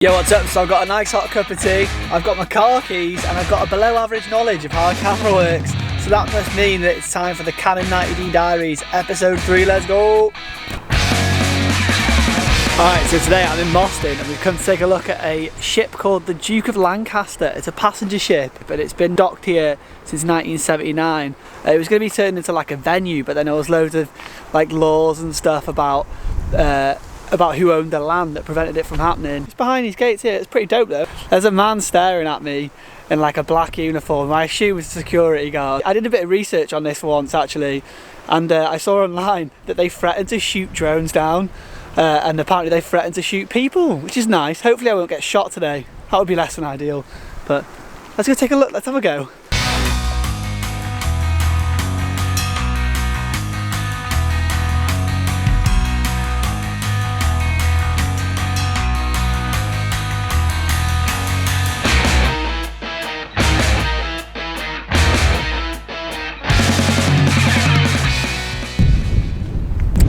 Yo, what's up? So I've got a nice hot cup of tea, I've got my car keys, and I've got a below average knowledge of how a camera works. So that must mean that it's time for the Canon 90D Diaries, episode 3, let's go! Alright, so today I'm in Boston and we've come to take a look at a ship called the Duke of Lancaster. It's a passenger ship, but it's been docked here since 1979. It was going to be turned into like a venue, but then there was loads of like laws and stuff about who owned the land that prevented it from happening. It's behind these gates here. It's pretty dope though. There's a man staring at me in like a black uniform. I assume it's a security guard. I did a bit of research on this once actually, and I saw online that they threatened to shoot drones down, and apparently they threatened to shoot people, which is nice. Hopefully I won't get shot today. That would be less than ideal, but let's go take a look. Let's have a go.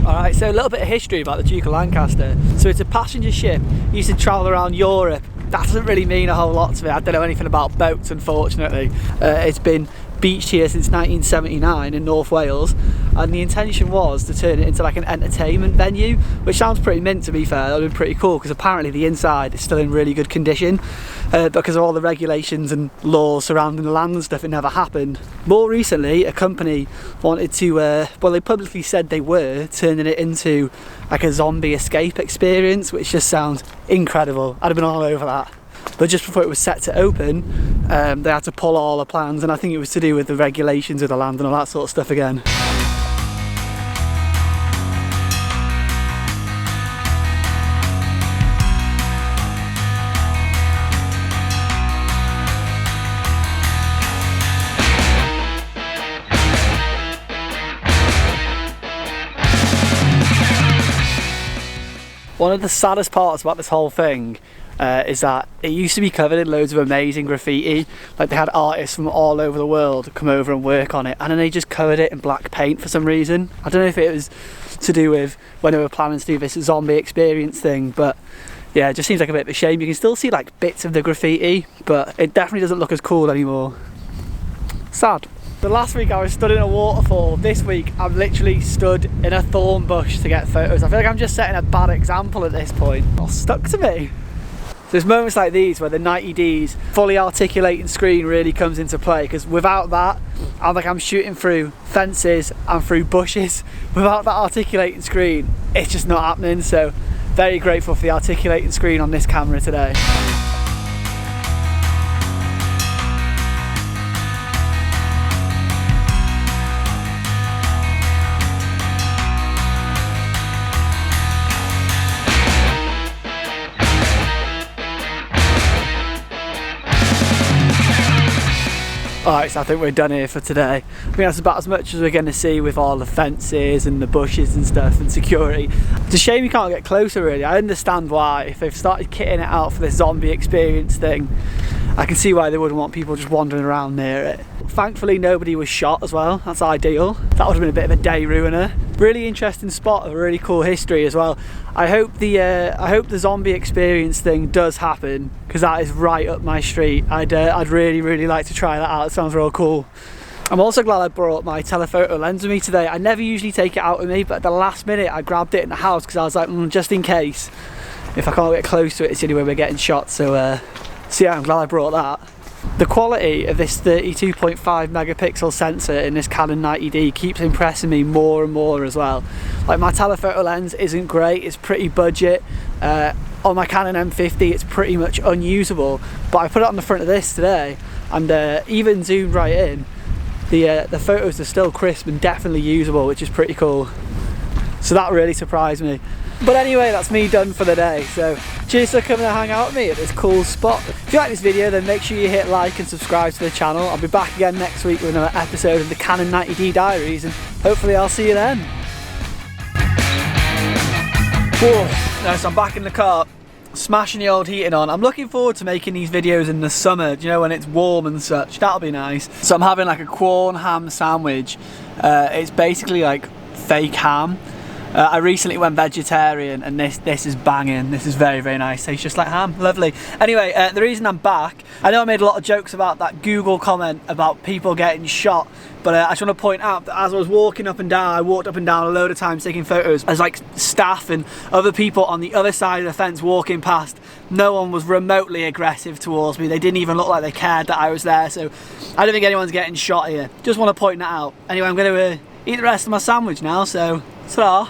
Alright, so a little bit of history about the Duke of Lancaster. So it's a passenger ship, it used to travel around Europe. That doesn't really mean a whole lot to me. I don't know anything about boats, unfortunately. It's been beached here since 1979 in North Wales, and the intention was to turn it into like an entertainment venue, which sounds pretty mint to be fair. That would be pretty cool because apparently the inside is still in really good condition, because of all the regulations and laws surrounding the land and stuff. It never happened. More recently, a company wanted to, well, they publicly said they were turning it into like a zombie escape experience, which just sounds incredible. I'd have been all over that. But just before it was set to open, they had to pull all the plans, and I think it was to do with the regulations of the land and all that sort of stuff again. One of the saddest parts about this whole thing is that it used to be covered in loads of amazing graffiti. Like they had artists from all over the world come over and work on it, and then they just covered it in black paint for some reason. I don't know if it was to do with when they were planning to do this zombie experience thing, but yeah, it just seems like a bit of a shame. You can still see like bits of the graffiti, but it definitely doesn't look as cool anymore. Sad. The last week I was stood in a waterfall. This week I'm literally stood in a thorn bush to get photos. I feel like I'm just setting a bad example at this point. All stuck to me. So there's moments like these where the 90D's fully articulating screen really comes into play, because without that, I'm shooting through fences and through bushes. Without that articulating screen, it's just not happening. So very grateful for the articulating screen on this camera today. Alright, so I think we're done here for today. I think that's about as much as we're going to see with all the fences and the bushes and stuff and security. It's a shame you can't get closer really. I understand why. If they've started kitting it out for this zombie experience thing, I can see why they wouldn't want people just wandering around near it. Thankfully nobody was shot as well, that's ideal. That would have been a bit of a day ruiner. Really interesting spot, a really cool history as well. I hope the zombie experience thing does happen, because that is right up my street. I'd really like to try that out. It sounds real cool. I'm also glad I brought my telephoto lens with me today. I never usually take it out with me, but at the last minute I grabbed it in the house because I was like, just in case. If I can't get close to it, it's the only way we're getting shot. So yeah, I'm glad I brought that. The quality of this 32.5 megapixel sensor in this Canon 90D keeps impressing me more and more as well. Like my telephoto lens isn't great, it's pretty budget. On my Canon M50 it's pretty much unusable, but I put it on the front of this today, and even zoomed right in, the photos are still crisp and definitely usable, which is pretty cool. So that really surprised me. But anyway, that's me done for the day. So cheers for coming to hang out with me at this cool spot. If you like this video, then make sure you hit like and subscribe to the channel. I'll be back again next week with another episode of the Canon 90D Diaries, and hopefully I'll see you then. Whoa, no, so I'm back in the car, smashing the old heating on. I'm looking forward to making these videos in the summer, you know, when it's warm and such. That'll be nice. So I'm having like a Quorn ham sandwich. It's basically like fake ham. I recently went vegetarian and this is banging. This is very, very nice. Tastes just like ham. Lovely. Anyway, the reason I'm back, I know I made a lot of jokes about that Google comment about people getting shot, but I just want to point out that as I was walking up and down, I walked up and down a load of times taking photos, as like staff and other people on the other side of the fence walking past, no one was remotely aggressive towards me. They didn't even look like they cared that I was there, so I don't think anyone's getting shot here. Just want to point that out. Anyway, I'm going to eat the rest of my sandwich now, so ta-ra.